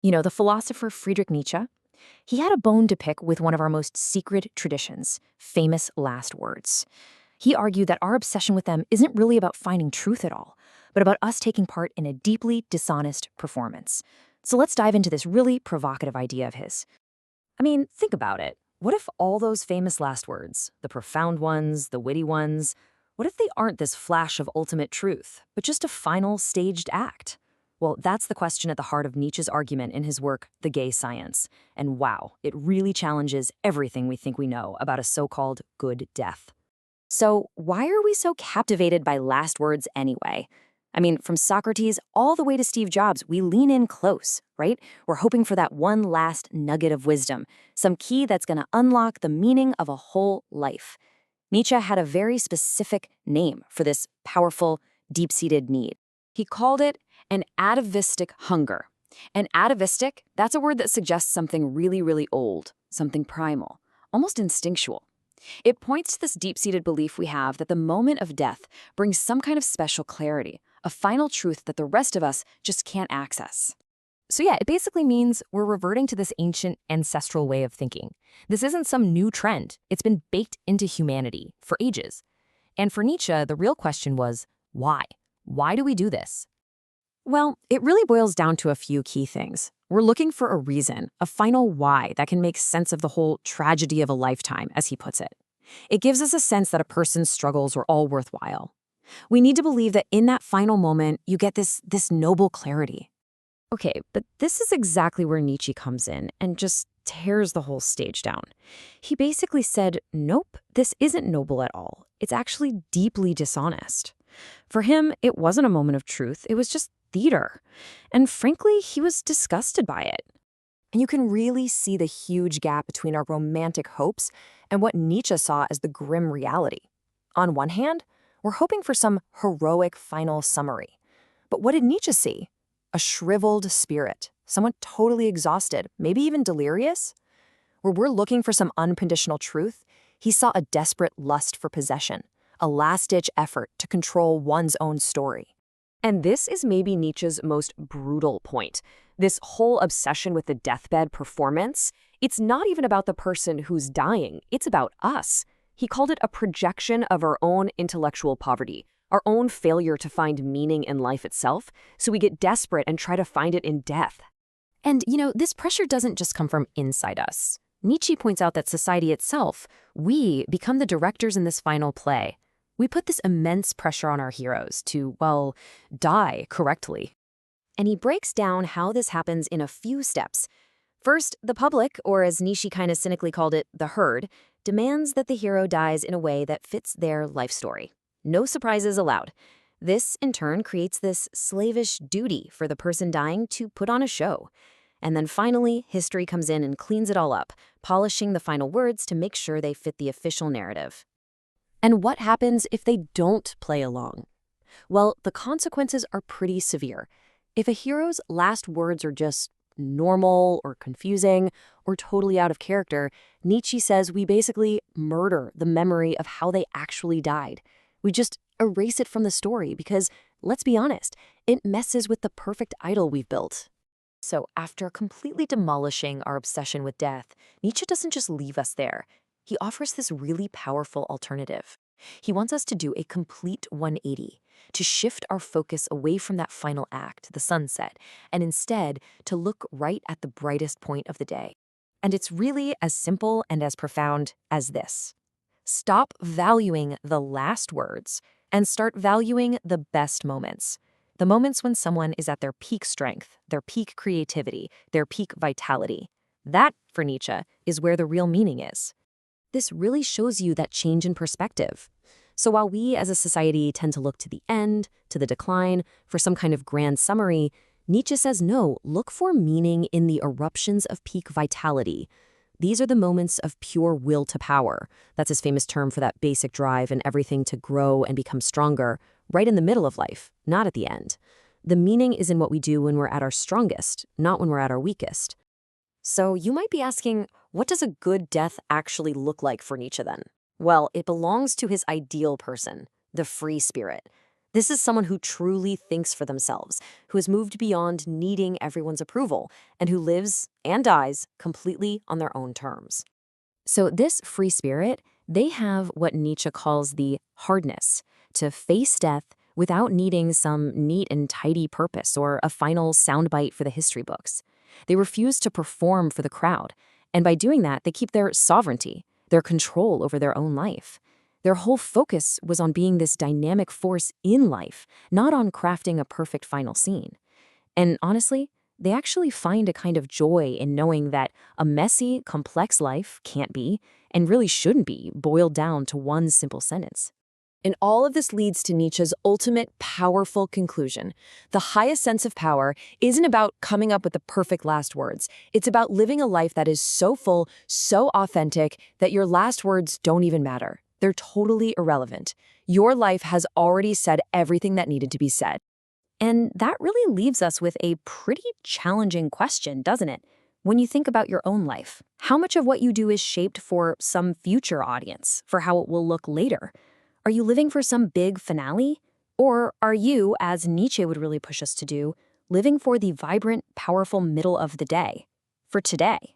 The philosopher Friedrich Nietzsche, he had a bone to pick with one of our most secret traditions, famous last words. He argued that our obsession with them isn't really about finding truth at all, but about us taking part in a deeply dishonest performance. So let's dive into this really provocative idea of his. Think about it. What if all those famous last words, the profound ones, the witty ones, what if they aren't this flash of ultimate truth, but just a final staged act? Well, that's the question at the heart of Nietzsche's argument in his work, The Gay Science. And wow, it really challenges everything we think we know about a so-called good death. So, why are we so captivated by last words anyway? From Socrates all the way to Steve Jobs, we lean in close, right? We're hoping for that one last nugget of wisdom, some key that's going to unlock the meaning of a whole life. Nietzsche had a very specific name for this powerful, deep-seated need. He called it an atavistic hunger. And atavistic, that's a word that suggests something really, really old, something primal, almost instinctual. It points to this deep-seated belief we have that the moment of death brings some kind of special clarity, a final truth that the rest of us just can't access. So yeah, it basically means we're reverting to this ancient ancestral way of thinking. This isn't some new trend. It's been baked into humanity for ages. And for Nietzsche, the real question was, why? Why do we do this? Well, it really boils down to a few key things. We're looking for a reason, a final why that can make sense of the whole tragedy of a lifetime, as he puts it. It gives us a sense that a person's struggles were all worthwhile. We need to believe that in that final moment, you get this noble clarity. Okay, but this is exactly where Nietzsche comes in and just tears the whole stage down. He basically said, nope, this isn't noble at all. It's actually deeply dishonest. For him, it wasn't a moment of truth. It was just theater. And frankly, he was disgusted by it. And you can really see the huge gap between our romantic hopes and what Nietzsche saw as the grim reality. On one hand, we're hoping for some heroic final summary. But what did Nietzsche see? A shriveled spirit, someone totally exhausted, maybe even delirious? Where we're looking for some unconditional truth, he saw a desperate lust for possession, a last-ditch effort to control one's own story. And this is maybe Nietzsche's most brutal point. This whole obsession with the deathbed performance, it's not even about the person who's dying, it's about us. He called it a projection of our own intellectual poverty, our own failure to find meaning in life itself, so we get desperate and try to find it in death. And, this pressure doesn't just come from inside us. Nietzsche points out that society itself, we become the directors in this final play. We put this immense pressure on our heroes to, well, die correctly. And he breaks down how this happens in a few steps. First, the public, or as Nietzsche kind of cynically called it, the herd, demands that the hero dies in a way that fits their life story. No surprises allowed. This, in turn, creates this slavish duty for the person dying to put on a show. And then finally, history comes in and cleans it all up, polishing the final words to make sure they fit the official narrative. And what happens if they don't play along? Well, the consequences are pretty severe. If a hero's last words are just normal or confusing or totally out of character, Nietzsche says we basically murder the memory of how they actually died. We just erase it from the story because, let's be honest, it messes with the perfect idol we've built. So after completely demolishing our obsession with death, Nietzsche doesn't just leave us there. He offers this really powerful alternative. He wants us to do a complete 180, to shift our focus away from that final act, the sunset, and instead to look right at the brightest point of the day. And it's really as simple and as profound as this. Stop valuing the last words and start valuing the best moments. The moments when someone is at their peak strength, their peak creativity, their peak vitality. That, for Nietzsche, is where the real meaning is. This really shows you that change in perspective. So while we as a society tend to look to the end, to the decline, for some kind of grand summary, Nietzsche says no, look for meaning in the eruptions of peak vitality. These are the moments of pure will to power. That's his famous term for that basic drive and everything to grow and become stronger, right in the middle of life, not at the end. The meaning is in what we do when we're at our strongest, not when we're at our weakest. So you might be asking, what does a good death actually look like for Nietzsche then? Well, it belongs to his ideal person, the free spirit. This is someone who truly thinks for themselves, who has moved beyond needing everyone's approval, and who lives and dies completely on their own terms. So, this free spirit, they have what Nietzsche calls the hardness to face death without needing some neat and tidy purpose or a final soundbite for the history books. They refuse to perform for the crowd, and by doing that, they keep their sovereignty, their control over their own life. Their whole focus was on being this dynamic force in life, not on crafting a perfect final scene. And honestly, they actually find a kind of joy in knowing that a messy, complex life can't be, and really shouldn't be, boiled down to one simple sentence. And all of this leads to Nietzsche's ultimate powerful conclusion. The highest sense of power isn't about coming up with the perfect last words. It's about living a life that is so full, so authentic, that your last words don't even matter. They're totally irrelevant. Your life has already said everything that needed to be said. And that really leaves us with a pretty challenging question, doesn't it? When you think about your own life, how much of what you do is shaped for some future audience, for how it will look later? Are you living for some big finale? Or are you, as Nietzsche would really push us to do, living for the vibrant, powerful middle of the day, for today?